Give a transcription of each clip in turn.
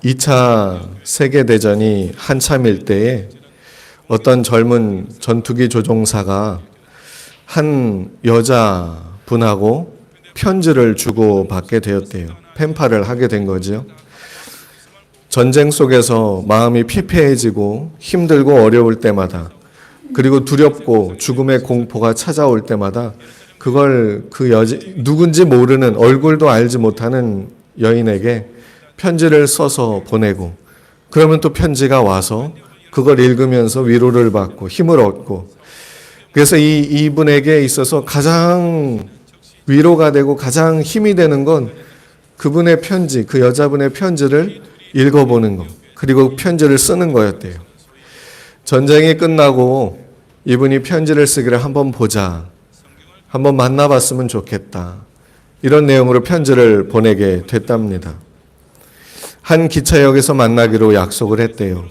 2차 세계대전이 한참일 때에 어떤 젊은 전투기 조종사가 한 여자분하고 편지를 주고받게 되었대요. 펜팔을 하게 된 거죠. 전쟁 속에서 마음이 피폐해지고 힘들고 어려울 때마다, 그리고 두렵고 죽음의 공포가 찾아올 때마다 그걸 누군지 모르는, 얼굴도 알지 못하는 여인에게 편지를 써서 보내고, 그러면 또 편지가 와서 그걸 읽으면서 위로를 받고 힘을 얻고, 그래서 이분에게 있어서 가장 위로가 되고 가장 힘이 되는 건 그분의 편지, 그 여자분의 편지를 읽어보는 것, 그리고 편지를 쓰는 거였대요. 전쟁이 끝나고 이분이 편지를 쓰기를 한번 보자, 한번 만나봤으면 좋겠다, 이런 내용으로 편지를 보내게 됐답니다. 한 기차역에서 만나기로 약속을 했대요.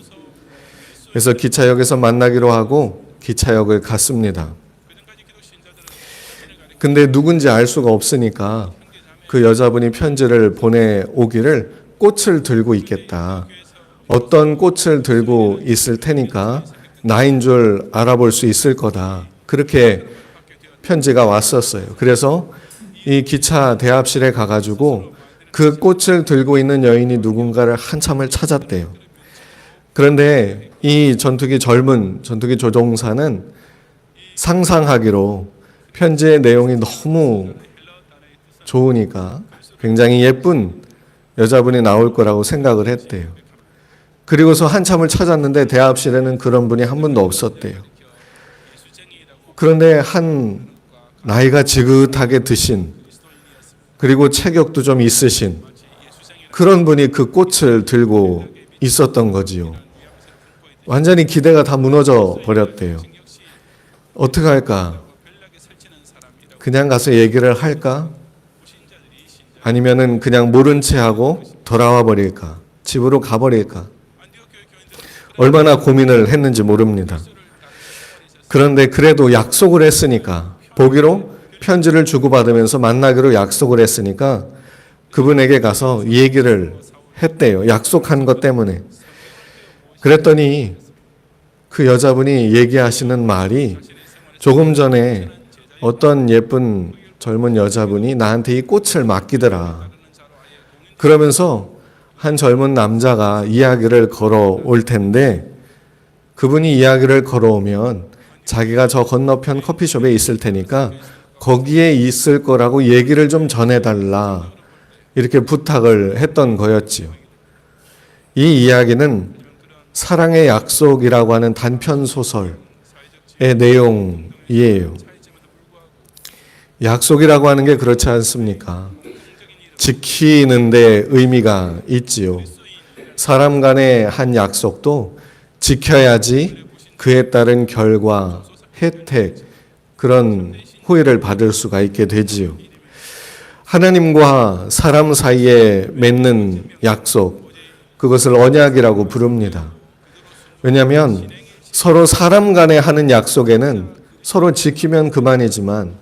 그래서 기차역에서 만나기로 하고 기차역을 갔습니다. 근데 누군지 알 수가 없으니까 그 여자분이 편지를 보내오기를 꽃을 들고 있겠다, 어떤 꽃을 들고 있을 테니까 나인 줄 알아볼 수 있을 거다, 그렇게 편지가 왔었어요. 그래서 이 기차 대합실에 가가지고 그 꽃을 들고 있는 여인이 누군가를 한참을 찾았대요. 그런데 이 젊은 전투기 조종사는 상상하기로 편지의 내용이 너무 좋으니까 굉장히 예쁜 여자분이 나올 거라고 생각을 했대요. 그리고서 한참을 찾았는데 대합실에는 그런 분이 한 분도 없었대요. 그런데 한 나이가 지긋하게 드신, 그리고 체격도 좀 있으신 그런 분이 그 꽃을 들고 있었던 거지요. 완전히 기대가 다 무너져 버렸대요. 어떻게 할까? 그냥 가서 얘기를 할까? 아니면은 그냥 모른 채 하고 돌아와 버릴까? 집으로 가버릴까? 얼마나 고민을 했는지 모릅니다. 그런데 그래도 약속을 했으니까, 보기로 편지를 주고받으면서 만나기로 약속을 했으니까 그분에게 가서 얘기를 했대요. 약속한 것 때문에. 그랬더니 그 여자분이 얘기하시는 말이, 조금 전에 어떤 예쁜 젊은 여자분이 나한테 이 꽃을 맡기더라, 그러면서 한 젊은 남자가 이야기를 걸어올 텐데, 그분이 이야기를 걸어오면 자기가 저 건너편 커피숍에 있을 테니까 거기에 있을 거라고 얘기를 좀 전해달라, 이렇게 부탁을 했던 거였지요. 이 이야기는 사랑의 약속이라고 하는 단편 소설의 내용이에요. 약속이라고 하는 게 그렇지 않습니까? 지키는 데 의미가 있지요. 사람 간의 한 약속도 지켜야지 그에 따른 결과, 혜택, 그런 후회를 받을 수가 있게 되지요. 하나님과 사람 사이에 맺는 약속, 그것을 언약이라고 부릅니다. 왜냐하면 서로 사람 간에 하는 약속에는 서로 지키면 그만이지만,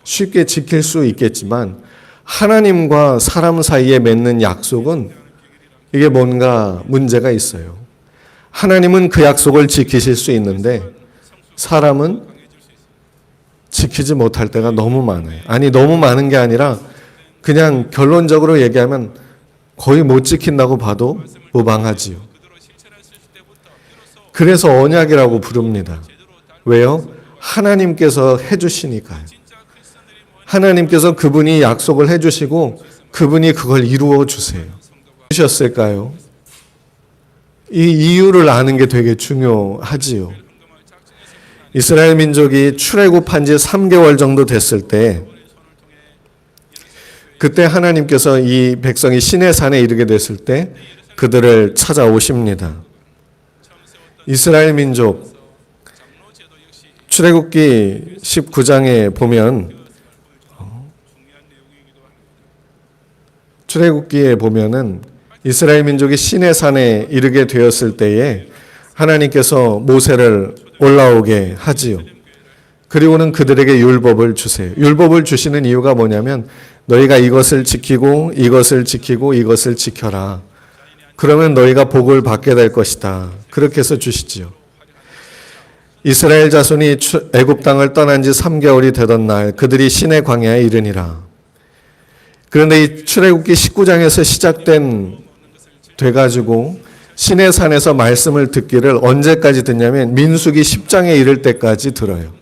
쉽게 지킬 수 있겠지만, 하나님과 사람 사이에 맺는 약속은 이게 뭔가 문제가 있어요. 하나님은 그 약속을 지키실 수 있는데 사람은 지키지 못할 때가 너무 많아요. 아니, 너무 많은 게 아니라 그냥 결론적으로 얘기하면 거의 못 지킨다고 봐도 무방하지요. 그래서 언약이라고 부릅니다. 왜요? 하나님께서 해주시니까요. 하나님께서 그분이 약속을 해주시고 그분이 그걸 이루어 주세요. 주셨을까요? 이 이유를 아는 게 되게 중요하지요. 이스라엘 민족이 출애굽한 지 3개월 정도 됐을 때, 그때 하나님께서 이 백성이 시내산에 이르게 됐을 때 그들을 찾아오십니다. 이스라엘 민족 출애굽기 19장에 보면, 출애굽기에 보면은 이스라엘 민족이 시내산에 이르게 되었을 때에 하나님께서 모세를 올라오게 하지요. 그리고는 그들에게 율법을 주세요. 율법을 주시는 이유가 뭐냐면, 너희가 이것을 지키고 이것을 지키고 이것을 지켜라, 그러면 너희가 복을 받게 될 것이다. 그렇게 해서 주시지요. 이스라엘 자손이 애굽 땅을 떠난 지 3개월이 되던 날 그들이 시내 광야에 이르니라. 그런데 이 출애굽기 19장에서 시작된 돼가지고 시내산에서 말씀을 듣기를 언제까지 듣냐면 민수기 10장에 이를 때까지 들어요.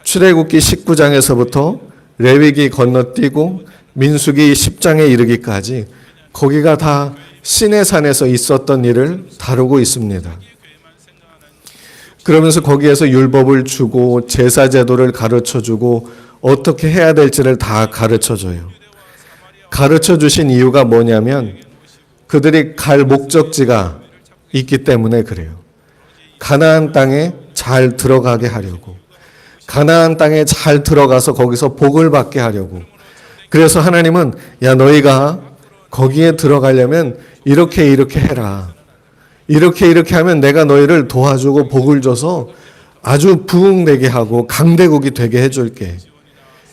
출애굽기 19장에서부터 레위기 건너뛰고 민수기 10장에 이르기까지 거기가 다 시내산에서 있었던 일을 다루고 있습니다. 그러면서 거기에서 율법을 주고 제사 제도를 가르쳐주고 어떻게 해야 될지를 다 가르쳐줘요. 가르쳐 주신 이유가 뭐냐면 그들이 갈 목적지가 있기 때문에 그래요. 가나안 땅에 잘 들어가게 하려고. 가나안 땅에 잘 들어가서 거기서 복을 받게 하려고. 그래서 하나님은 야 너희가 거기에 들어가려면 이렇게 해라. 이렇게 하면 내가 너희를 도와주고 복을 줘서 아주 부흥되게 하고 강대국이 되게 해줄게.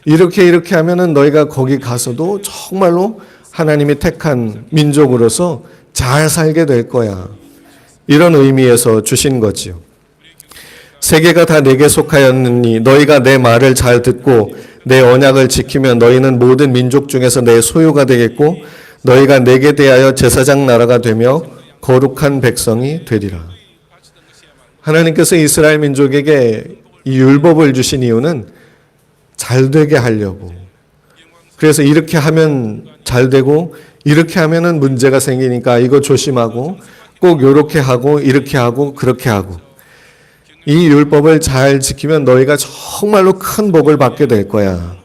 이렇게 하면은 너희가 거기 가서도 정말로 하나님이 택한 민족으로서 잘 살게 될 거야. 이런 의미에서 주신 거지요. 세계가 다 내게 속하였느니 너희가 내 말을 잘 듣고 내 언약을 지키면 너희는 모든 민족 중에서 내 소유가 되겠고 너희가 내게 대하여 제사장 나라가 되며 거룩한 백성이 되리라. 하나님께서 이스라엘 민족에게 이 율법을 주신 이유는 잘 되게 하려고. 그래서 이렇게 하면 잘 되고 이렇게 하면은 문제가 생기니까 이거 조심하고 꼭 이렇게 하고 이렇게 하고 그렇게 하고 이 율법을 잘 지키면 너희가 정말로 큰 복을 받게 될 거야.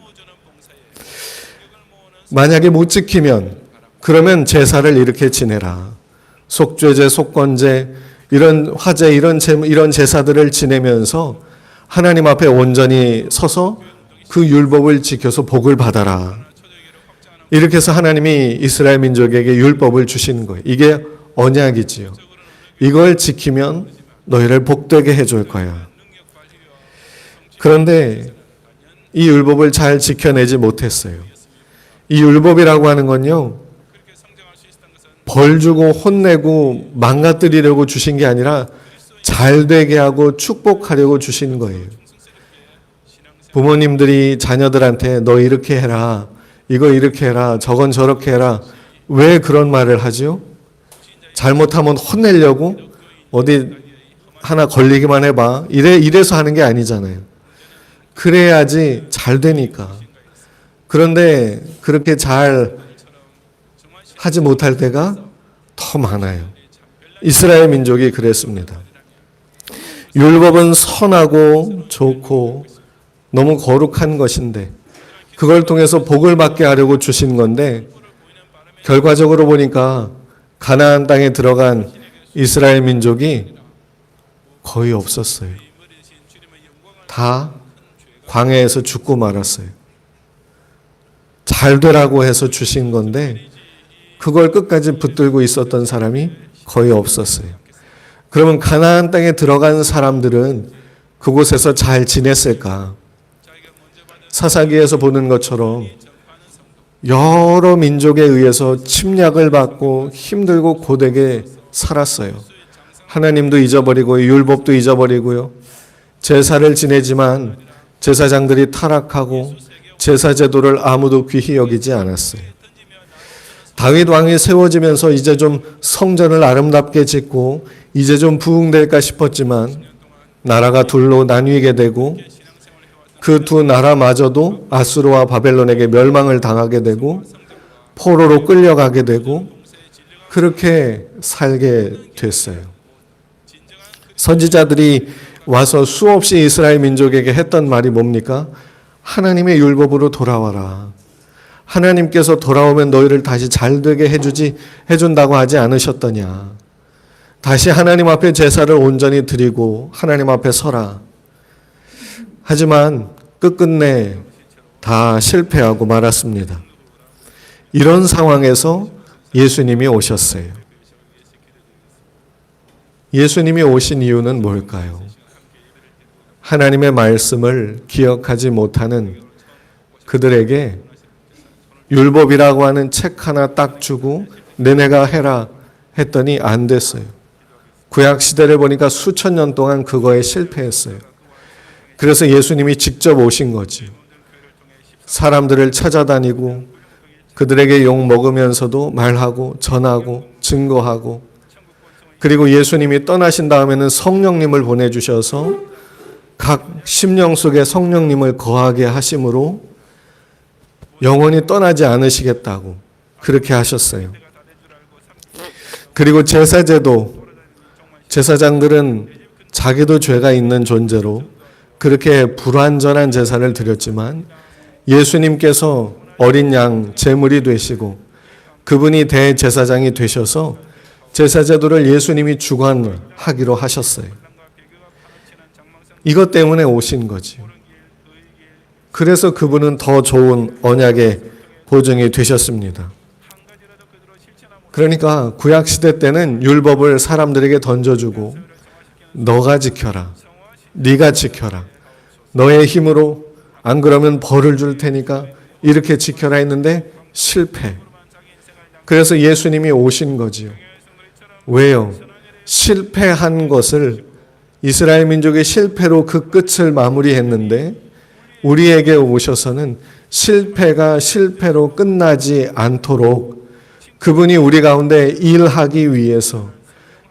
만약에 못 지키면 그러면 제사를 이렇게 지내라. 속죄제, 속건제, 이런 화제, 이런 제사들을 지내면서 하나님 앞에 온전히 서서 그 율법을 지켜서 복을 받아라. 이렇게 해서 하나님이 이스라엘 민족에게 율법을 주시는 거예요. 이게 언약이지요. 이걸 지키면 너희를 복되게 해줄 거야. 그런데 이 율법을 잘 지켜내지 못했어요. 이 율법이라고 하는 건요, 벌 주고 혼내고 망가뜨리려고 주신 게 아니라 잘 되게 하고 축복하려고 주신 거예요. 부모님들이 자녀들한테 너 이렇게 해라, 이거 이렇게 해라, 저건 저렇게 해라. 왜 그런 말을 하죠? 잘못하면 혼내려고? 어디 하나 걸리기만 해봐. 이래서 하는 게 아니잖아요. 그래야지 잘 되니까. 그런데 그렇게 잘 하지 못할 때가 더 많아요. 이스라엘 민족이 그랬습니다. 율법은 선하고 좋고 너무 거룩한 것인데 그걸 통해서 복을 받게 하려고 주신 건데 결과적으로 보니까 가나안 땅에 들어간 이스라엘 민족이 거의 없었어요. 다 광야에서 죽고 말았어요. 잘 되라고 해서 주신 건데 그걸 끝까지 붙들고 있었던 사람이 거의 없었어요. 그러면 가나안 땅에 들어간 사람들은 그곳에서 잘 지냈을까? 사사기에서 보는 것처럼 여러 민족에 의해서 침략을 받고 힘들고 고되게 살았어요. 하나님도 잊어버리고 율법도 잊어버리고요. 제사를 지내지만 제사장들이 타락하고 제사 제도를 아무도 귀히 여기지 않았어요. 다윗 왕이 세워지면서 이제 좀 성전을 아름답게 짓고 이제 좀 부흥될까 싶었지만 나라가 둘로 나뉘게 되고 그 두 나라마저도 아수르와 바벨론에게 멸망을 당하게 되고 포로로 끌려가게 되고 그렇게 살게 됐어요. 선지자들이 와서 수없이 이스라엘 민족에게 했던 말이 뭡니까? 하나님의 율법으로 돌아와라. 하나님께서 돌아오면 너희를 다시 잘되게 해준다고 하지 않으셨더냐. 다시 하나님 앞에 제사를 온전히 드리고 하나님 앞에 서라. 하지만 끝끝내 다 실패하고 말았습니다. 이런 상황에서 예수님이 오셨어요. 예수님이 오신 이유는 뭘까요? 하나님의 말씀을 기억하지 못하는 그들에게 율법이라고 하는 책 하나 딱 주고 너네가 해라 했더니 안 됐어요. 구약 시대를 보니까 수천 년 동안 그거에 실패했어요. 그래서 예수님이 직접 오신 거지. 사람들을 찾아다니고 그들에게 욕 먹으면서도 말하고 전하고 증거하고, 그리고 예수님이 떠나신 다음에는 성령님을 보내주셔서 각 심령 속에 성령님을 거하게 하심으로 영원히 떠나지 않으시겠다고 그렇게 하셨어요. 그리고 제사제도, 제사장들은 자기도 죄가 있는 존재로 그렇게 불완전한 제사를 드렸지만 예수님께서 어린 양 제물이 되시고 그분이 대제사장이 되셔서 제사제도를 예수님이 주관하기로 하셨어요. 이것 때문에 오신 거지요. 그래서 그분은 더 좋은 언약의 보증이 되셨습니다. 그러니까 구약시대 때는 율법을 사람들에게 던져주고 너가 지켜라, 네가 지켜라, 너의 힘으로 안 그러면 벌을 줄 테니까 이렇게 지켜라 했는데 실패. 그래서 예수님이 오신 거지요. 왜요? 실패한 것을, 이스라엘 민족의 실패로 그 끝을 마무리했는데 우리에게 오셔서는 실패가 실패로 끝나지 않도록 그분이 우리 가운데 일하기 위해서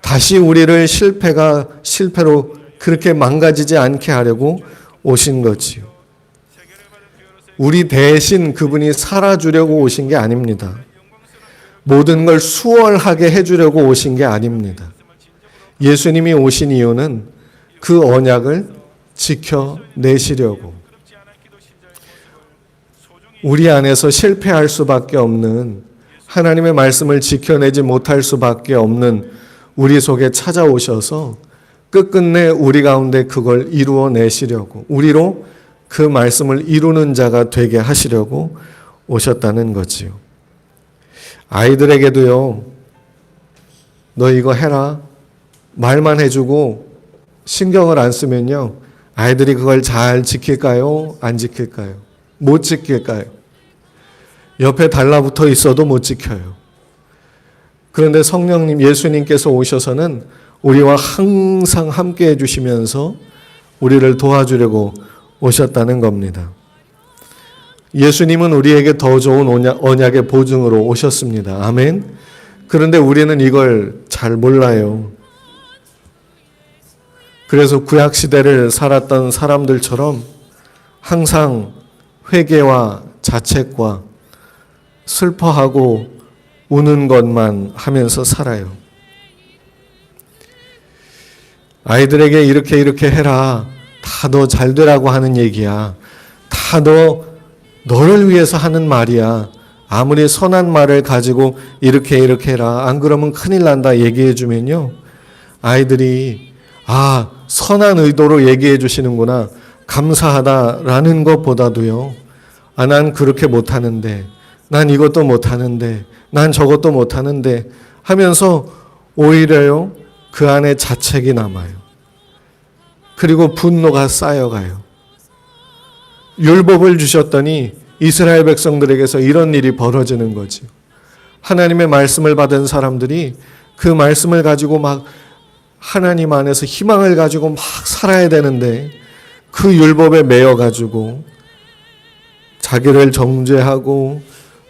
다시 우리를 실패가 실패로 그렇게 망가지지 않게 하려고 오신 거지요. 우리 대신 그분이 살아주려고 오신 게 아닙니다. 모든 걸 수월하게 해주려고 오신 게 아닙니다. 예수님이 오신 이유는 그 언약을 지켜내시려고, 우리 안에서 실패할 수밖에 없는, 하나님의 말씀을 지켜내지 못할 수밖에 없는 우리 속에 찾아오셔서 끝끝내 우리 가운데 그걸 이루어내시려고, 우리로 그 말씀을 이루는 자가 되게 하시려고 오셨다는 거지요. 아이들에게도요, 너 이거 해라 말만 해주고 신경을 안 쓰면요, 아이들이 그걸 잘 지킬까요? 안 지킬까요? 못 지킬까요? 옆에 달라붙어 있어도 못 지켜요. 그런데 성령님, 예수님께서 오셔서는 우리와 항상 함께 해주시면서 우리를 도와주려고 오셨다는 겁니다. 예수님은 우리에게 더 좋은 언약의 보증으로 오셨습니다. 아멘. 그런데 우리는 이걸 잘 몰라요. 그래서 구약시대를 살았던 사람들처럼 항상 회개와 자책과 슬퍼하고 우는 것만 하면서 살아요. 아이들에게 이렇게 해라, 다 너 잘 되라고 하는 얘기야, 다 너를 위해서 하는 말이야, 아무리 선한 말을 가지고 이렇게 해라, 안 그러면 큰일 난다 얘기해 주면요, 아이들이 아, 선한 의도로 얘기해 주시는구나, 감사하다라는 것보다도요, 아, 난 그렇게 못하는데, 난 이것도 못하는데, 난 저것도 못하는데 하면서 오히려요, 그 안에 자책이 남아요. 그리고 분노가 쌓여가요. 율법을 주셨더니 이스라엘 백성들에게서 이런 일이 벌어지는 거죠. 하나님의 말씀을 받은 사람들이 그 말씀을 가지고 막 하나님 안에서 희망을 가지고 막 살아야 되는데 그 율법에 매여가지고 자기를 정죄하고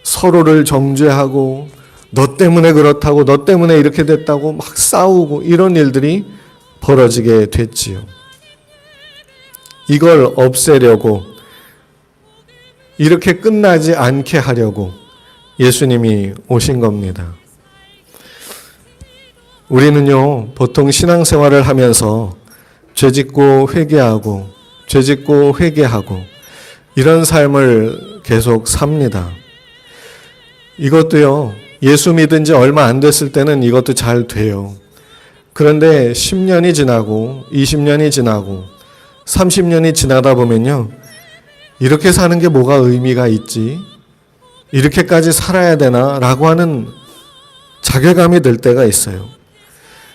서로를 정죄하고 너 때문에 그렇다고, 너 때문에 이렇게 됐다고 막 싸우고 이런 일들이 벌어지게 됐지요. 이걸 없애려고, 이렇게 끝나지 않게 하려고 예수님이 오신 겁니다. 우리는요, 보통 신앙생활을 하면서 죄짓고 회개하고 죄짓고 회개하고 이런 삶을 계속 삽니다. 이것도요, 예수 믿은 지 얼마 안 됐을 때는 이것도 잘 돼요. 그런데 10년이 지나고 20년이 지나고 30년이 지나다 보면요, 이렇게 사는 게 뭐가 의미가 있지? 이렇게까지 살아야 되나? 라고 하는 자괴감이 들 때가 있어요.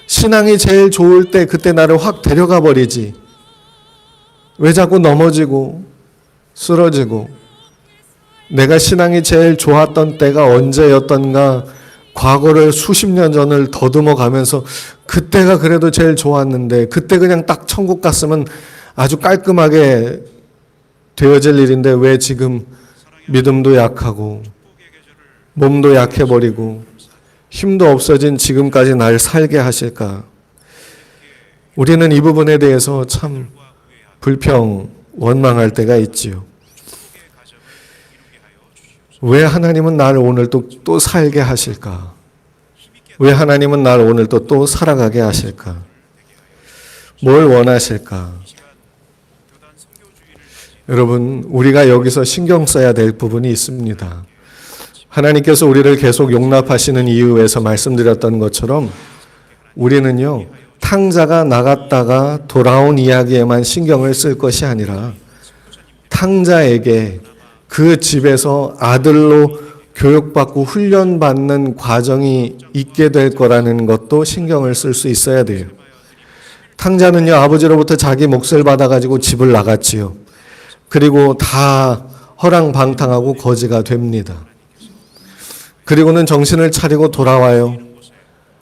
신앙이 제일 좋을 때 그때 나를 확 데려가 버리지. 왜 자꾸 넘어지고 쓰러지고, 내가 신앙이 제일 좋았던 때가 언제였던가 과거를 수십 년 전을 더듬어 가면서 그때가 그래도 제일 좋았는데 그때 그냥 딱 천국 갔으면 아주 깔끔하게 되어질 일인데 왜 지금 믿음도 약하고 몸도 약해버리고 힘도 없어진 지금까지 날 살게 하실까? 우리는 이 부분에 대해서 참 불평, 원망할 때가 있지요. 왜 하나님은 나를 오늘 또 살게 하실까? 왜 하나님은 나를 오늘 또 살아가게 하실까? 뭘 원하실까? 여러분, 우리가 여기서 신경 써야 될 부분이 있습니다. 하나님께서 우리를 계속 용납하시는 이유에서 말씀드렸던 것처럼 우리는요, 탕자가 나갔다가 돌아온 이야기에만 신경을 쓸 것이 아니라 탕자에게 그 집에서 아들로 교육받고 훈련받는 과정이 있게 될 거라는 것도 신경을 쓸 수 있어야 돼요. 탕자는요, 아버지로부터 자기 몫을 받아가지고 집을 나갔지요. 그리고 다 허랑방탕하고 거지가 됩니다. 그리고는 정신을 차리고 돌아와요.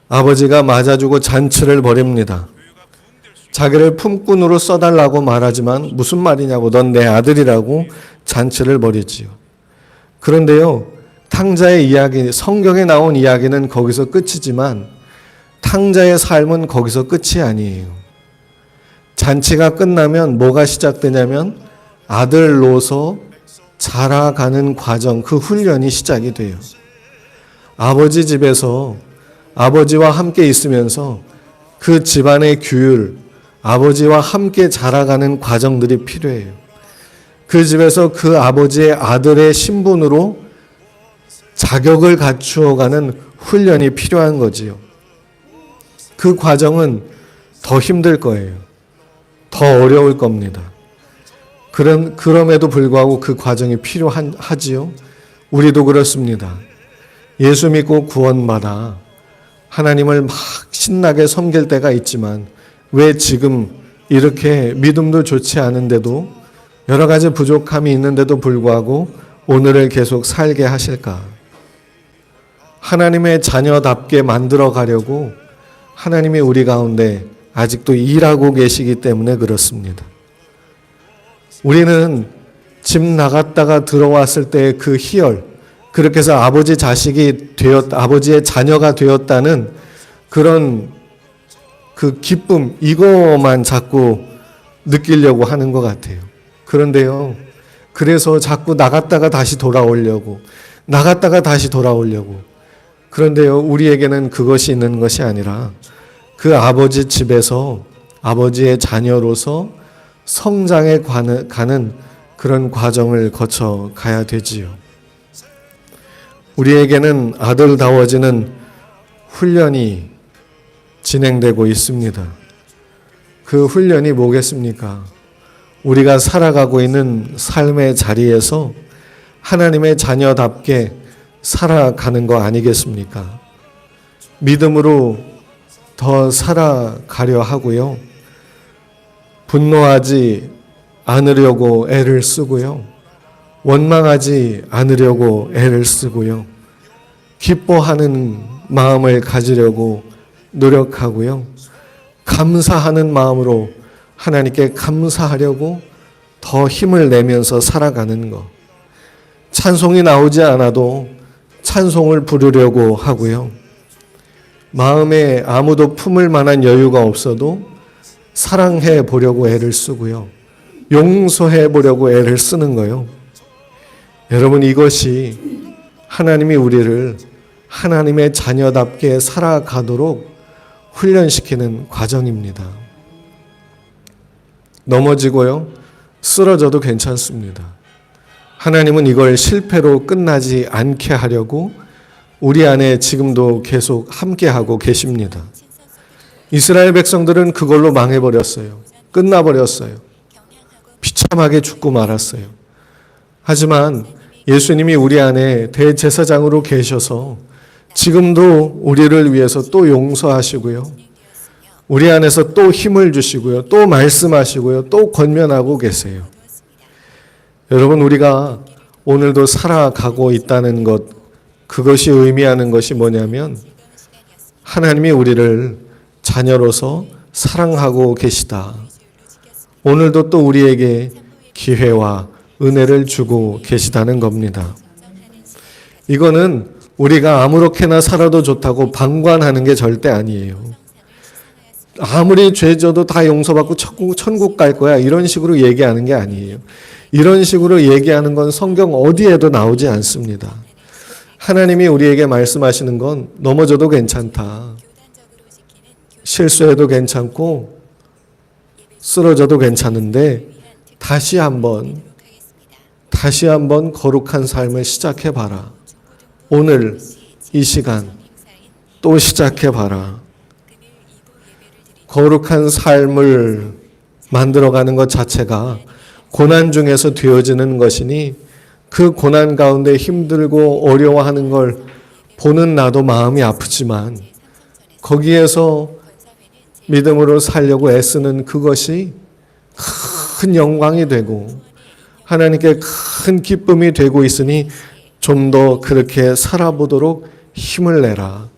아버지가 맞아주고 잔치를 벌입니다. 자기를 품꾼으로 써달라고 말하지만 무슨 말이냐고, 넌 내 아들이라고 잔치를 벌이지요. 그런데요, 탕자의 이야기, 성경에 나온 이야기는 거기서 끝이지만 탕자의 삶은 거기서 끝이 아니에요. 잔치가 끝나면 뭐가 시작되냐면 아들로서 자라가는 과정, 그 훈련이 시작이 돼요. 아버지 집에서 아버지와 함께 있으면서 그 집안의 규율, 아버지와 함께 자라가는 과정들이 필요해요. 그 집에서 그 아버지의 아들의 신분으로 자격을 갖추어가는 훈련이 필요한 거지요. 그 과정은 더 힘들 거예요. 더 어려울 겁니다. 그럼에도 불구하고 그 과정이 필요하지요. 우리도 그렇습니다. 예수 믿고 구원받아 하나님을 막 신나게 섬길 때가 있지만 왜 지금 이렇게 믿음도 좋지 않은데도 여러 가지 부족함이 있는데도 불구하고 오늘을 계속 살게 하실까? 하나님의 자녀답게 만들어 가려고 하나님이 우리 가운데 아직도 일하고 계시기 때문에 그렇습니다. 우리는 집 나갔다가 들어왔을 때의 그 희열, 그렇게 해서 아버지의 자녀가 되었다는 그런 그 기쁨, 이거만 자꾸 느끼려고 하는 것 같아요. 그런데요, 그래서 자꾸 나갔다가 다시 돌아오려고. 그런데요, 우리에게는 그것이 있는 것이 아니라 그 아버지 집에서 아버지의 자녀로서 성장해 가는 그런 과정을 거쳐 가야 되지요. 우리에게는 아들다워지는 훈련이 진행되고 있습니다. 그 훈련이 뭐겠습니까? 우리가 살아가고 있는 삶의 자리에서 하나님의 자녀답게 살아가는 거 아니겠습니까? 믿음으로 더 살아가려 하고요. 분노하지 않으려고 애를 쓰고요. 원망하지 않으려고 애를 쓰고요. 기뻐하는 마음을 가지려고 노력하고요. 감사하는 마음으로 하나님께 감사하려고 더 힘을 내면서 살아가는 것. 찬송이 나오지 않아도 찬송을 부르려고 하고요. 마음에 아무도 품을 만한 여유가 없어도 사랑해 보려고 애를 쓰고요. 용서해 보려고 애를 쓰는 거요. 여러분, 이것이 하나님이 우리를 하나님의 자녀답게 살아가도록 훈련시키는 과정입니다. 넘어지고요, 쓰러져도 괜찮습니다. 하나님은 이걸 실패로 끝나지 않게 하려고 우리 안에 지금도 계속 함께하고 계십니다. 이스라엘 백성들은 그걸로 망해버렸어요. 끝나버렸어요. 비참하게 죽고 말았어요. 하지만 예수님이 우리 안에 대제사장으로 계셔서 지금도 우리를 위해서 또 용서하시고요. 우리 안에서 또 힘을 주시고요. 또 말씀하시고요. 또 권면하고 계세요. 여러분, 우리가 오늘도 살아가고 있다는 것, 그것이 의미하는 것이 뭐냐면 하나님이 우리를 자녀로서 사랑하고 계시다. 오늘도 또 우리에게 기회와 은혜를 주고 계시다는 겁니다. 이거는 우리가 아무렇게나 살아도 좋다고 방관하는 게 절대 아니에요. 아무리 죄져도 다 용서받고 천국 갈 거야 이런 식으로 얘기하는 게 아니에요. 이런 식으로 얘기하는 건 성경 어디에도 나오지 않습니다. 하나님이 우리에게 말씀하시는 건 넘어져도 괜찮다. 실수해도 괜찮고 쓰러져도 괜찮은데 다시 한번 거룩한 삶을 시작해봐라. 오늘 이 시간 또 시작해봐라. 거룩한 삶을 만들어가는 것 자체가 고난 중에서 되어지는 것이니 그 고난 가운데 힘들고 어려워하는 걸 보는 나도 마음이 아프지만 거기에서 믿음으로 살려고 애쓰는 그것이 큰 영광이 되고 하나님께 큰 기쁨이 되고 있으니 좀 더 그렇게 살아보도록 힘을 내라.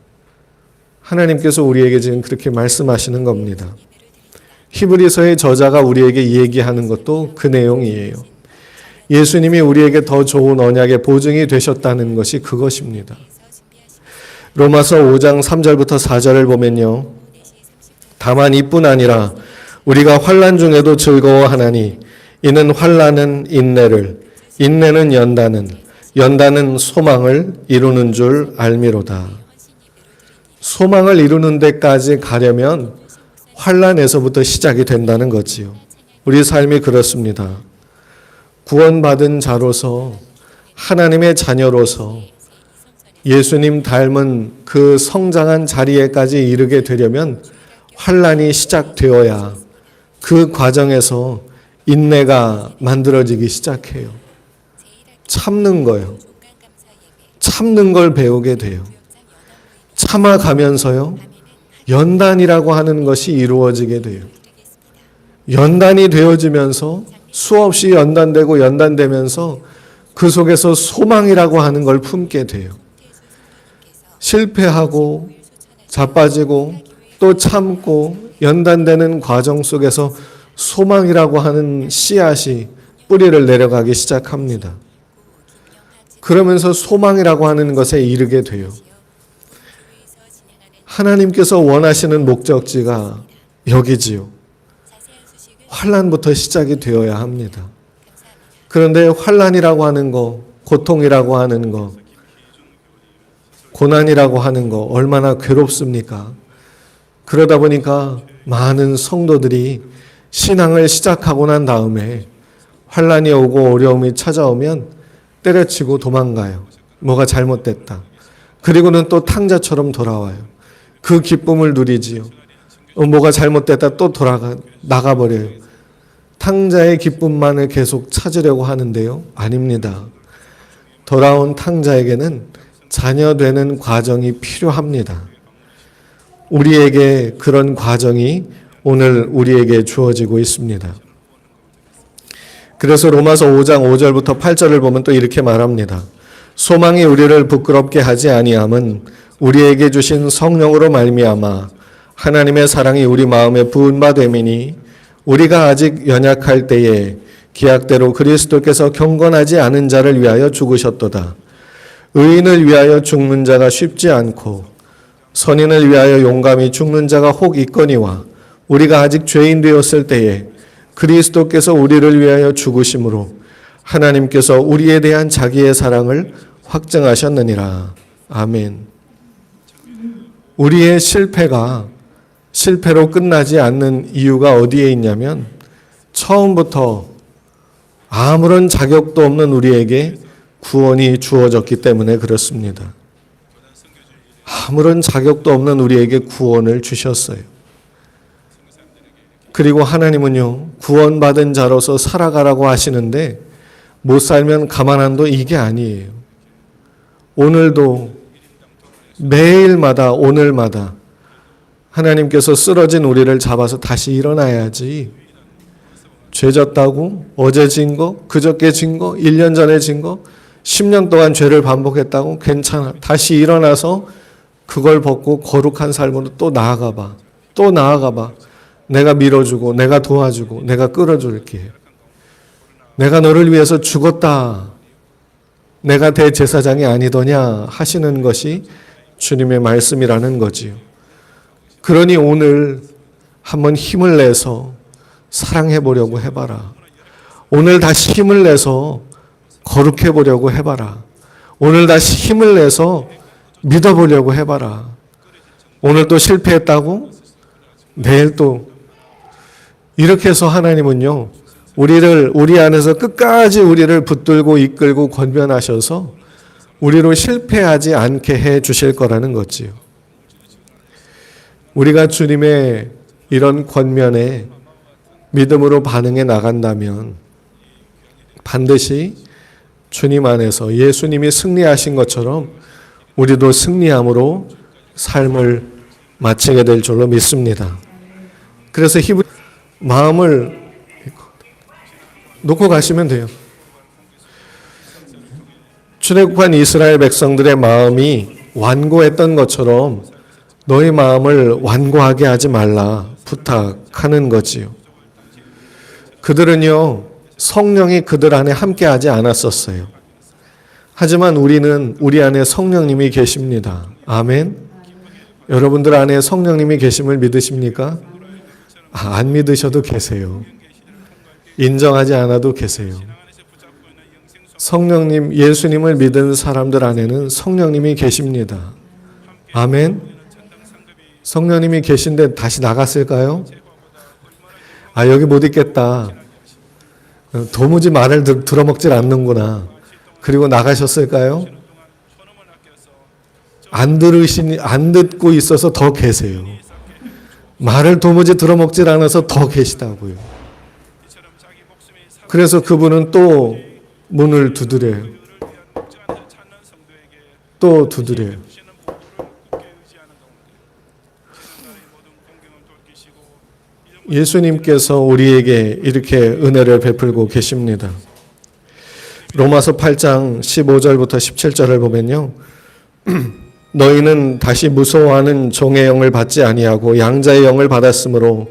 하나님께서 우리에게 지금 그렇게 말씀하시는 겁니다. 히브리서의 저자가 우리에게 얘기하는 것도 그 내용이에요. 예수님이 우리에게 더 좋은 언약의 보증이 되셨다는 것이 그것입니다. 로마서 5장 3절부터 4절을 보면요. 다만 이뿐 아니라 우리가 환난 중에도 즐거워하나니 이는 환난은 인내를, 인내는 연단은 소망을 이루는 줄 알미로다. 소망을 이루는 데까지 가려면 환난에서부터 시작이 된다는 거지요. 우리 삶이 그렇습니다. 구원받은 자로서 하나님의 자녀로서 예수님 닮은 그 성장한 자리에까지 이르게 되려면 환난이 시작되어야 그 과정에서 인내가 만들어지기 시작해요. 참는 거요. 참는 걸 배우게 돼요. 참아가면서요. 연단이라고 하는 것이 이루어지게 돼요. 연단이 되어지면서 수없이 연단되면서 그 속에서 소망이라고 하는 걸 품게 돼요. 실패하고 자빠지고 또 참고 연단되는 과정 속에서 소망이라고 하는 씨앗이 뿌리를 내려가기 시작합니다. 그러면서 소망이라고 하는 것에 이르게 돼요. 하나님께서 원하시는 목적지가 여기지요. 환난부터 시작이 되어야 합니다. 그런데 환난이라고 하는 거, 고통이라고 하는 거, 고난이라고 하는 거 얼마나 괴롭습니까? 그러다 보니까 많은 성도들이 신앙을 시작하고 난 다음에 환난이 오고 어려움이 찾아오면 때려치고 도망가요. 뭐가 잘못됐다. 그리고는 또 탕자처럼 돌아와요. 그 기쁨을 누리지요. 뭐가 잘못됐다 또 나가버려요. 탕자의 기쁨만을 계속 찾으려고 하는데요. 아닙니다. 돌아온 탕자에게는 자녀되는 과정이 필요합니다. 우리에게 그런 과정이 오늘 우리에게 주어지고 있습니다. 그래서 로마서 5장 5절부터 8절을 보면 또 이렇게 말합니다. 소망이 우리를 부끄럽게 하지 아니함은 우리에게 주신 성령으로 말미암아 하나님의 사랑이 우리 마음에 부은 바 됨이니 우리가 아직 연약할 때에 기약대로 그리스도께서 경건하지 않은 자를 위하여 죽으셨도다. 의인을 위하여 죽는 자가 쉽지 않고 선인을 위하여 용감히 죽는 자가 혹 있거니와 우리가 아직 죄인 되었을 때에 그리스도께서 우리를 위하여 죽으심으로 하나님께서 우리에 대한 자기의 사랑을 확증하셨느니라. 아멘. 우리의 실패가 실패로 끝나지 않는 이유가 어디에 있냐면 처음부터 아무런 자격도 없는 우리에게 구원이 주어졌기 때문에 그렇습니다. 아무런 자격도 없는 우리에게 구원을 주셨어요. 그리고 하나님은요, 구원받은 자로서 살아가라고 하시는데 못 살면 가만 안 둬 이게 아니에요. 오늘도 매일마다 오늘마다 하나님께서 쓰러진 우리를 잡아서 다시 일어나야지. 죄졌다고 어제 진 거, 그저께 진 거, 1년 전에 진 거 10년 동안 죄를 반복했다고? 괜찮아. 다시 일어나서 그걸 벗고 거룩한 삶으로 또 나아가 봐. 또 나아가 봐. 내가 밀어주고 내가 도와주고 내가 끌어줄게. 내가 너를 위해서 죽었다. 내가 대제사장이 아니더냐 하시는 것이 주님의 말씀이라는 거지요. 그러니 오늘 한번 힘을 내서 사랑해 보려고 해봐라. 오늘 다시 힘을 내서 거룩해 보려고 해봐라. 오늘 다시 힘을 내서 믿어보려고 해봐라. 오늘 또 실패했다고? 내일 또. 이렇게 해서 하나님은요, 우리 안에서 끝까지 우리를 붙들고 이끌고 권면하셔서 우리로 실패하지 않게 해 주실 거라는 거지요. 우리가 주님의 이런 권면에 믿음으로 반응해 나간다면 반드시 주님 안에서 예수님이 승리하신 것처럼 우리도 승리함으로 삶을 마치게 될 줄로 믿습니다. 그래서 마음을 놓고 가시면 돼요. 출애굽한 이스라엘 백성들의 마음이 완고했던 것처럼 너희 마음을 완고하게 하지 말라 부탁하는 거지요. 그들은요, 성령이 그들 안에 함께하지 않았었어요. 하지만 우리는 우리 안에 성령님이 계십니다. 아멘. 여러분들 안에 성령님이 계심을 믿으십니까? 안 믿으셔도 계세요. 인정하지 않아도 계세요. 성령님, 예수님을 믿은 사람들 안에는 성령님이 계십니다. 아멘. 성령님이 계신데 다시 나갔을까요? 여기 못 있겠다. 도무지 말을 들어먹질 않는구나. 그리고 나가셨을까요? 안 듣고 있어서 더 계세요. 말을 도무지 들어먹질 않아서 더 계시다고요. 그래서 그분은 또 문을 두드려요. 또 두드려요. 예수님께서 우리에게 이렇게 은혜를 베풀고 계십니다. 로마서 8장 15절부터 17절을 보면요. 너희는 다시 무서워하는 종의 영을 받지 아니하고 양자의 영을 받았으므로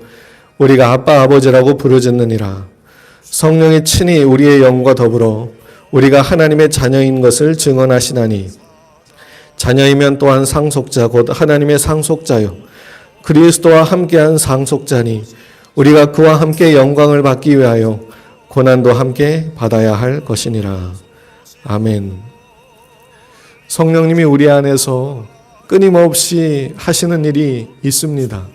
우리가 아빠 아버지라고 부르짖느니라. 성령이 친히 우리의 영과 더불어 우리가 하나님의 자녀인 것을 증언하시나니 자녀이면 또한 상속자 곧 하나님의 상속자요 그리스도와 함께한 상속자니 우리가 그와 함께 영광을 받기 위하여 고난도 함께 받아야 할 것이니라. 아멘. 성령님이 우리 안에서 끊임없이 하시는 일이 있습니다.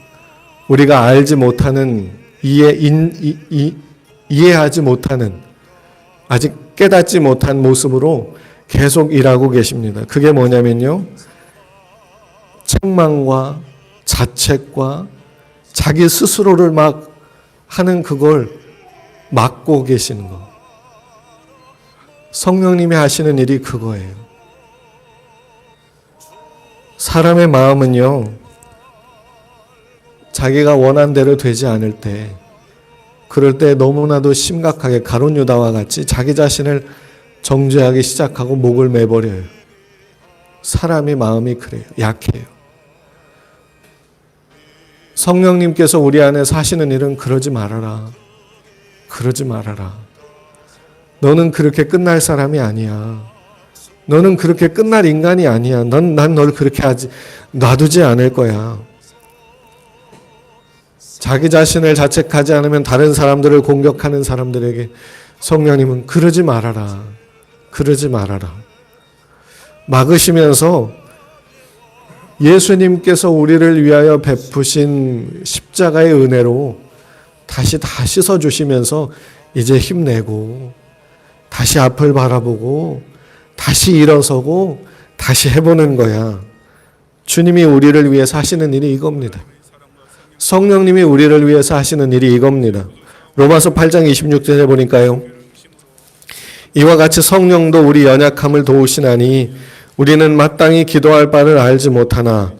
우리가 알지 못하는 이해하지 못하는 아직 깨닫지 못한 모습으로 계속 일하고 계십니다. 그게 뭐냐면요. 책망과 자책과 자기 스스로를 막 하는 그걸 막고 계시는 거. 성령님이 하시는 일이 그거예요. 사람의 마음은요, 자기가 원한 대로 되지 않을 때, 그럴 때 너무나도 심각하게 가룟 유다와 같이 자기 자신을 정죄하기 시작하고 목을 매버려요. 사람의 마음이 그래요. 약해요. 성령님께서 우리 안에 사시는 일은 그러지 말아라. 그러지 말아라. 너는 그렇게 끝날 사람이 아니야. 너는 그렇게 끝날 인간이 아니야. 난 널 그렇게 놔두지 않을 거야. 자기 자신을 자책하지 않으면 다른 사람들을 공격하는 사람들에게 성령님은 그러지 말아라. 그러지 말아라. 막으시면서 예수님께서 우리를 위하여 베푸신 십자가의 은혜로 다시 다 씻어주시면서 이제 힘내고 다시 앞을 바라보고 다시 일어서고 다시 해보는 거야. 주님이 우리를 위해서 하시는 일이 이겁니다. 성령님이 우리를 위해서 하시는 일이 이겁니다. 로마서 8장 26절에 보니까요. 이와 같이 성령도 우리 연약함을 도우시나니 우리는 마땅히 기도할 바를 알지 못하나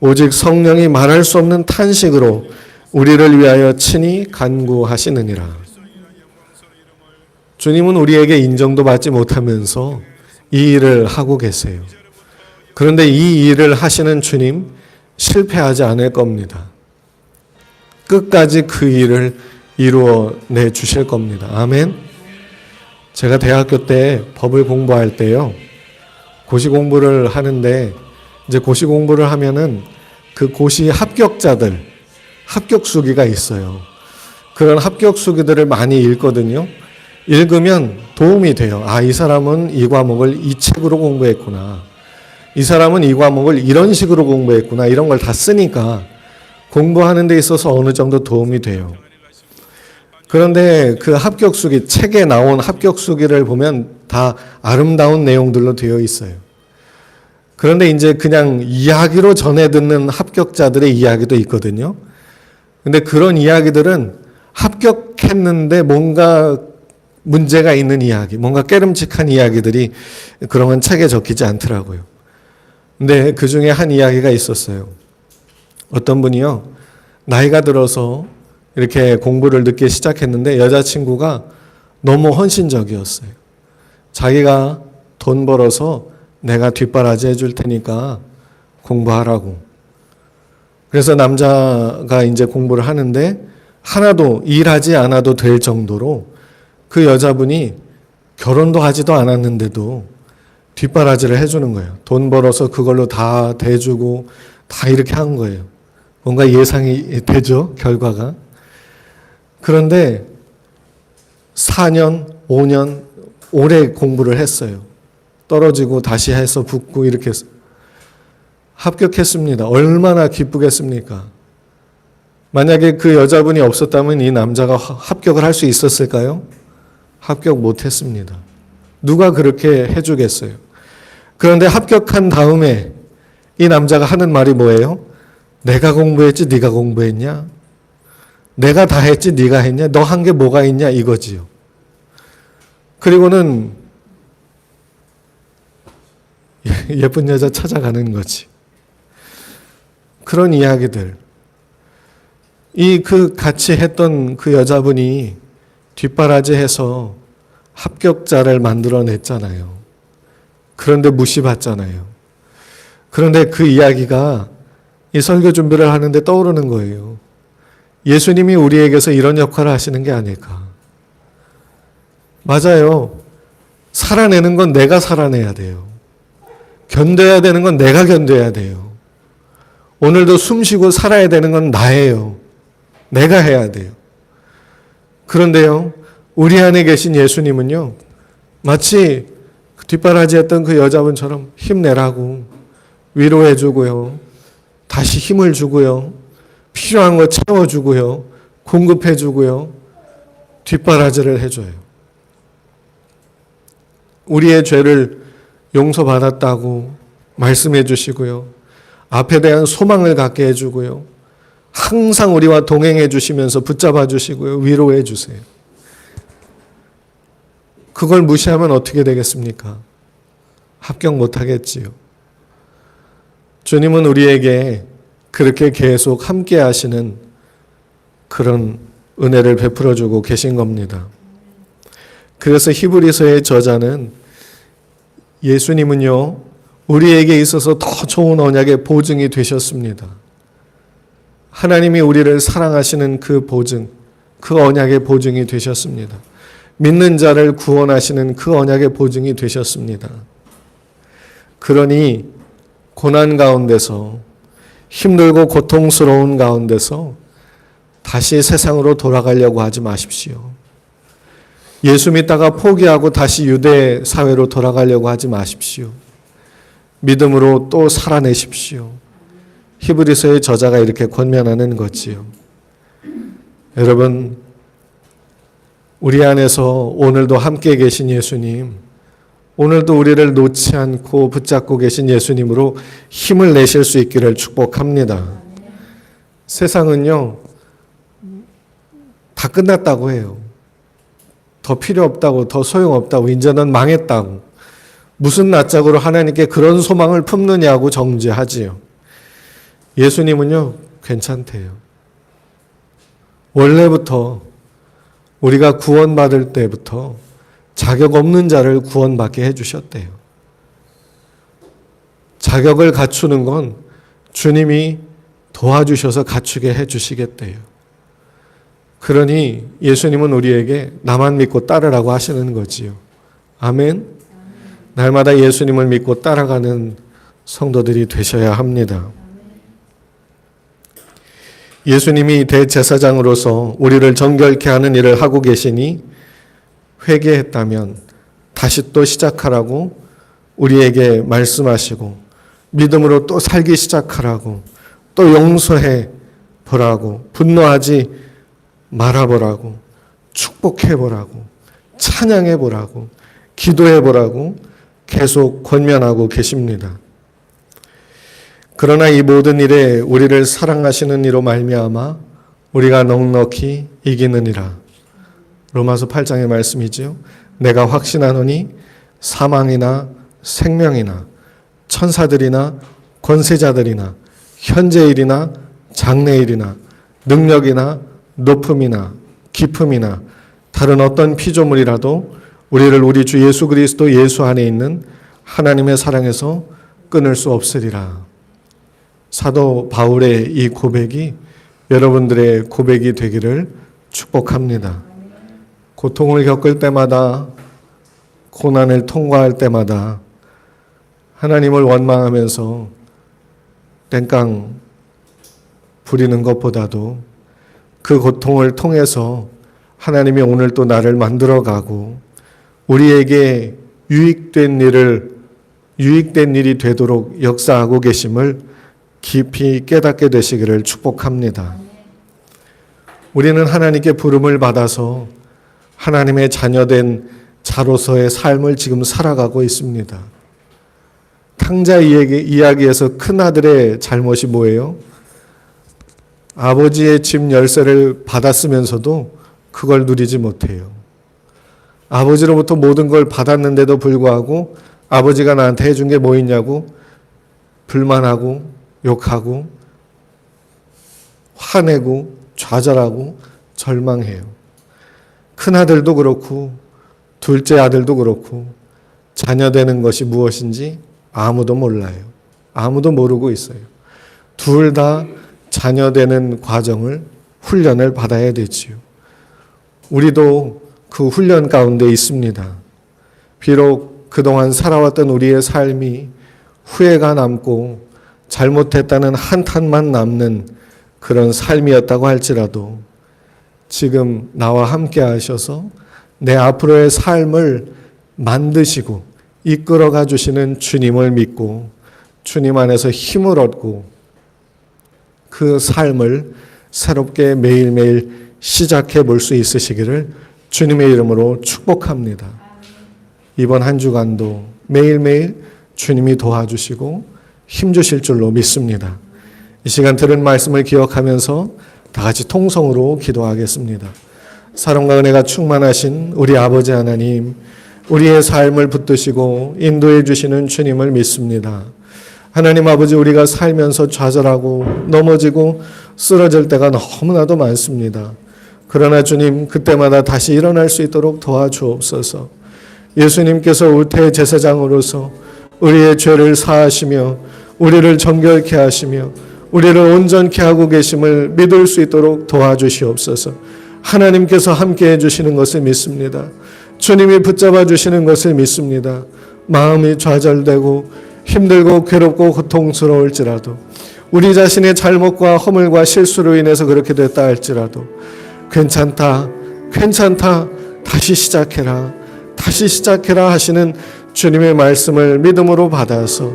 오직 성령이 말할 수 없는 탄식으로 우리를 위하여 친히 간구하시느니라. 주님은 우리에게 인정도 받지 못하면서 이 일을 하고 계세요. 그런데 이 일을 하시는 주님 실패하지 않을 겁니다. 끝까지 그 일을 이루어내 주실 겁니다. 아멘. 제가 대학교 때 법을 공부할 때요. 고시 공부를 하는데 이제 고시 공부를 하면은 그 고시 합격자들 합격수기가 있어요. 그런 합격수기들을 많이 읽거든요. 읽으면 도움이 돼요. 아, 이 사람은 이 과목을 이 책으로 공부했구나. 이 사람은 이 과목을 이런 식으로 공부했구나. 이런 걸 다 쓰니까 공부하는 데 있어서 어느 정도 도움이 돼요. 그런데 그 합격수기, 책에 나온 합격수기를 보면 다 아름다운 내용들로 되어 있어요. 그런데 이제 그냥 이야기로 전해 듣는 합격자들의 이야기도 있거든요. 근데 그런 이야기들은 합격했는데 뭔가 문제가 있는 이야기, 뭔가 깨름직한 이야기들이 그런 건 책에 적히지 않더라고요. 근데 그 중에 한 이야기가 있었어요. 어떤 분이요, 나이가 들어서 이렇게 공부를 늦게 시작했는데 여자친구가 너무 헌신적이었어요. 자기가 돈 벌어서 내가 뒷바라지 해줄 테니까 공부하라고. 그래서 남자가 이제 공부를 하는데 하나도 일하지 않아도 될 정도로 그 여자분이 결혼도 하지도 않았는데도 뒷바라지를 해주는 거예요. 돈 벌어서 그걸로 다 대주고 다 이렇게 한 거예요. 뭔가 예상이 되죠, 결과가. 그런데 4년, 5년, 오래 공부를 했어요. 떨어지고 다시 해서 붙고 이렇게 해서 합격했습니다. 얼마나 기쁘겠습니까? 만약에 그 여자분이 없었다면 이 남자가 합격을 할 수 있었을까요? 합격 못했습니다. 누가 그렇게 해주겠어요? 그런데 합격한 다음에 이 남자가 하는 말이 뭐예요? 내가 공부했지 네가 공부했냐? 내가 다 했지 네가 했냐? 너 한 게 뭐가 있냐? 이거지요. 그리고는 예쁜 여자 찾아가는 거지. 그런 이야기들. 그 같이 했던 그 여자분이 뒷바라지해서 합격자를 만들어냈잖아요. 그런데 무시받잖아요. 그런데 그 이야기가 이 설교 준비를 하는데 떠오르는 거예요. 예수님이 우리에게서 이런 역할을 하시는 게 아닐까. 맞아요. 살아내는 건 내가 살아내야 돼요. 견뎌야 되는 건 내가 견뎌야 돼요. 오늘도 숨 쉬고 살아야 되는 건 나예요. 내가 해야 돼요. 그런데요, 우리 안에 계신 예수님은요, 마치 뒷바라지했던 그 여자분처럼 힘내라고 위로해주고요, 다시 힘을 주고요, 필요한 거 채워주고요, 공급해주고요, 뒷바라지를 해줘요. 우리의 죄를 용서받았다고 말씀해 주시고요, 앞에 대한 소망을 갖게 해주고요, 항상 우리와 동행해 주시면서 붙잡아 주시고요, 위로해 주세요. 그걸 무시하면 어떻게 되겠습니까? 합격 못하겠지요. 주님은 우리에게 그렇게 계속 함께 하시는 그런 은혜를 베풀어 주고 계신 겁니다. 그래서 히브리서의 저자는 예수님은요, 우리에게 있어서 더 좋은 언약의 보증이 되셨습니다. 하나님이 우리를 사랑하시는 그 보증, 그 언약의 보증이 되셨습니다. 믿는 자를 구원하시는 그 언약의 보증이 되셨습니다. 그러니 고난 가운데서, 힘들고 고통스러운 가운데서 다시 세상으로 돌아가려고 하지 마십시오. 예수 믿다가 포기하고 다시 유대 사회로 돌아가려고 하지 마십시오. 믿음으로 또 살아내십시오. 히브리서의 저자가 이렇게 권면하는 거지요. 여러분, 우리 안에서 오늘도 함께 계신 예수님, 오늘도 우리를 놓지 않고 붙잡고 계신 예수님으로 힘을 내실 수 있기를 축복합니다. 세상은요, 다 끝났다고 해요. 더 필요 없다고, 더 소용없다고, 이제는 망했다고. 무슨 낯짝으로 하나님께 그런 소망을 품느냐고 정죄하지요. 예수님은요, 괜찮대요. 원래부터 우리가 구원받을 때부터 자격 없는 자를 구원받게 해주셨대요. 자격을 갖추는 건 주님이 도와주셔서 갖추게 해주시겠대요. 그러니 예수님은 우리에게 나만 믿고 따르라고 하시는 거지요. 아멘. 날마다 예수님을 믿고 따라가는 성도들이 되셔야 합니다. 예수님이 대제사장으로서 우리를 정결케 하는 일을 하고 계시니 회개했다면 다시 또 시작하라고 우리에게 말씀하시고 믿음으로 또 살기 시작하라고 또 용서해 보라고 분노하지 말아 보라고 축복해 보라고 찬양해 보라고 기도해 보라고 계속 권면하고 계십니다. 그러나 이 모든 일에 우리를 사랑하시는 이로 말미암아 우리가 넉넉히 이기느니라. 로마서 8장의 말씀이지요. 내가 확신하노니 사망이나 생명이나 천사들이나 권세자들이나 현재일이나 장래일이나 능력이나 높음이나 깊음이나 다른 어떤 피조물이라도 우리를 우리 주 예수 그리스도 예수 안에 있는 하나님의 사랑에서 끊을 수 없으리라. 사도 바울의 이 고백이 여러분들의 고백이 되기를 축복합니다. 고통을 겪을 때마다 고난을 통과할 때마다 하나님을 원망하면서 땡깡 부리는 것보다도 그 고통을 통해서 하나님이 오늘 또 나를 만들어가고 우리에게 유익된 일이 되도록 역사하고 계심을 깊이 깨닫게 되시기를 축복합니다. 우리는 하나님께 부름을 받아서 하나님의 자녀된 자로서의 삶을 지금 살아가고 있습니다. 탕자 이야기에서 큰아들의 잘못이 뭐예요? 아버지의 집 열쇠를 받았으면서도 그걸 누리지 못해요. 아버지로부터 모든 걸 받았는데도 불구하고 아버지가 나한테 해준 게 뭐 있냐고 불만하고 욕하고 화내고 좌절하고 절망해요. 큰아들도 그렇고 둘째 아들도 그렇고 자녀 되는 것이 무엇인지 아무도 몰라요. 아무도 모르고 있어요. 둘 다 자녀 되는 과정을 훈련을 받아야 되지요. 우리도 그 훈련 가운데 있습니다. 비록 그동안 살아왔던 우리의 삶이 후회가 남고 잘못했다는 한탄만 남는 그런 삶이었다고 할지라도 지금 나와 함께 하셔서 내 앞으로의 삶을 만드시고 이끌어가 주시는 주님을 믿고 주님 안에서 힘을 얻고 그 삶을 새롭게 매일매일 시작해 볼 수 있으시기를 주님의 이름으로 축복합니다. 이번 한 주간도 매일매일 주님이 도와주시고 힘주실 줄로 믿습니다. 이 시간 들은 말씀을 기억하면서 다 같이 통성으로 기도하겠습니다. 사랑과 은혜가 충만하신 우리 아버지 하나님, 우리의 삶을 붙드시고 인도해 주시는 주님을 믿습니다. 하나님 아버지, 우리가 살면서 좌절하고 넘어지고 쓰러질 때가 너무나도 많습니다. 그러나 주님, 그때마다 다시 일어날 수 있도록 도와주옵소서. 예수님께서 우태 제사장으로서 우리의 죄를 사하시며 우리를 정결케 하시며 우리를 온전케 하고 계심을 믿을 수 있도록 도와주시옵소서. 하나님께서 함께해 주시는 것을 믿습니다. 주님이 붙잡아 주시는 것을 믿습니다. 마음이 좌절되고 힘들고 괴롭고 고통스러울지라도 우리 자신의 잘못과 허물과 실수로 인해서 그렇게 됐다 할지라도 괜찮다 다시 시작해라 하시는 주님의 말씀을 믿음으로 받아서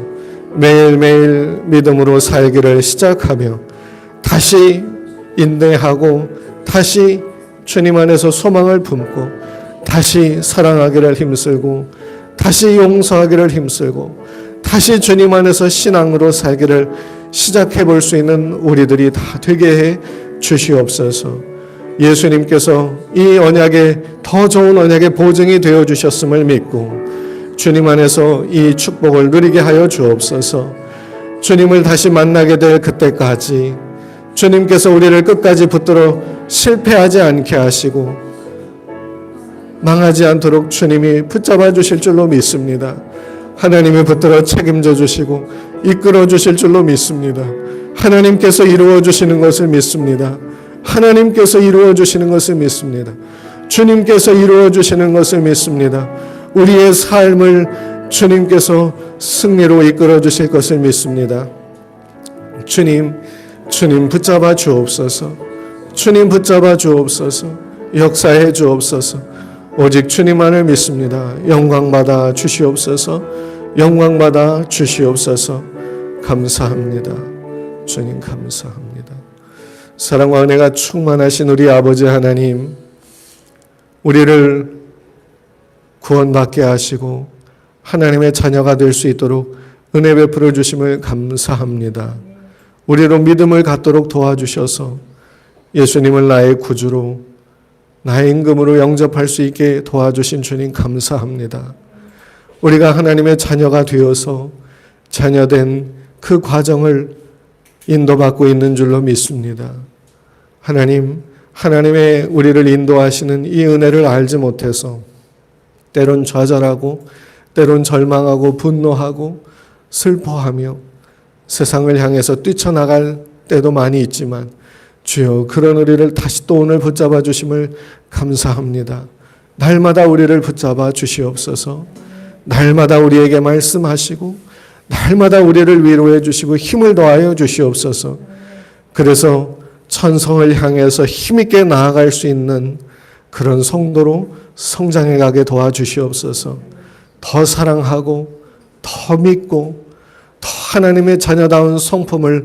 매일매일 믿음으로 살기를 시작하며 다시 인내하고 다시 주님 안에서 소망을 품고 다시 사랑하기를 힘쓰고 다시 용서하기를 힘쓰고 다시 주님 안에서 신앙으로 살기를 시작해 볼 수 있는 우리들이 다 되게 해 주시옵소서. 예수님께서 이 언약의 더 좋은 언약의 보증이 되어 주셨음을 믿고 주님 안에서 이 축복을 누리게 하여 주옵소서. 주님을 다시 만나게 될 그때까지 주님께서 우리를 끝까지 붙들어 실패하지 않게 하시고 망하지 않도록 주님이 붙잡아 주실 줄로 믿습니다. 하나님이 붙들어 책임져 주시고 이끌어 주실 줄로 믿습니다. 하나님께서 이루어 주시는 것을 믿습니다. 하나님께서 이루어 주시는 것을 믿습니다. 주님께서 이루어 주시는 것을 믿습니다. 우리의 삶을 주님께서 승리로 이끌어 주실 것을 믿습니다. 주님 붙잡아 주옵소서. 주님 붙잡아 주옵소서. 역사해 주옵소서. 오직 주님만을 믿습니다. 영광받아 주시옵소서. 영광받아 주시옵소서. 감사합니다. 주님 감사합니다. 사랑과 은혜가 충만하신 우리 아버지 하나님, 우리를 구원받게 하시고 하나님의 자녀가 될 수 있도록 은혜 베풀어 주심을 감사합니다. 우리로 믿음을 갖도록 도와주셔서 예수님을 나의 구주로, 나의 임금으로 영접할 수 있게 도와주신 주님 감사합니다. 우리가 하나님의 자녀가 되어서 자녀된 그 과정을 인도받고 있는 줄로 믿습니다. 하나님의 우리를 인도하시는 이 은혜를 알지 못해서 때론 좌절하고 때론 절망하고 분노하고 슬퍼하며 세상을 향해서 뛰쳐나갈 때도 많이 있지만 주여 그런 우리를 다시 또 오늘 붙잡아 주심을 감사합니다. 날마다 우리를 붙잡아 주시옵소서. 날마다 우리에게 말씀하시고 날마다 우리를 위로해 주시고 힘을 더하여 주시옵소서. 그래서 천성을 향해서 힘있게 나아갈 수 있는 그런 성도로 성장해 가게 도와주시옵소서. 더 사랑하고 더 믿고 더 하나님의 자녀다운 성품을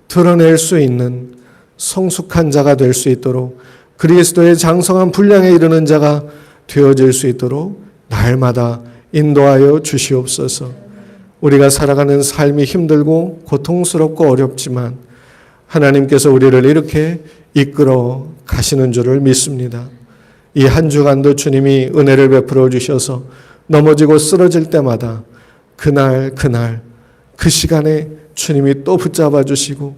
드러낼 수 있는 성숙한 자가 될 수 있도록 그리스도의 장성한 분량에 이르는 자가 되어질 수 있도록 날마다 인도하여 주시옵소서. 우리가 살아가는 삶이 힘들고 고통스럽고 어렵지만 하나님께서 우리를 이렇게 이끌어 가시는 줄을 믿습니다. 이 한 주간도 주님이 은혜를 베풀어 주셔서 넘어지고 쓰러질 때마다 그날 그 시간에 주님이 또 붙잡아 주시고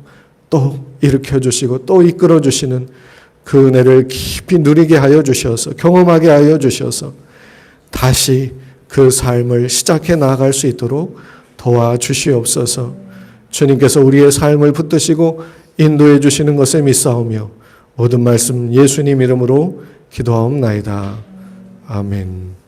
또 일으켜 주시고 또 이끌어 주시는 그 은혜를 깊이 누리게 하여 주셔서 경험하게 하여 주셔서 다시 그 삶을 시작해 나아갈 수 있도록 도와주시옵소서. 주님께서 우리의 삶을 붙드시고 인도해 주시는 것을 믿사오며 모든 말씀 예수님 이름으로 기도하옵나이다. 아멘.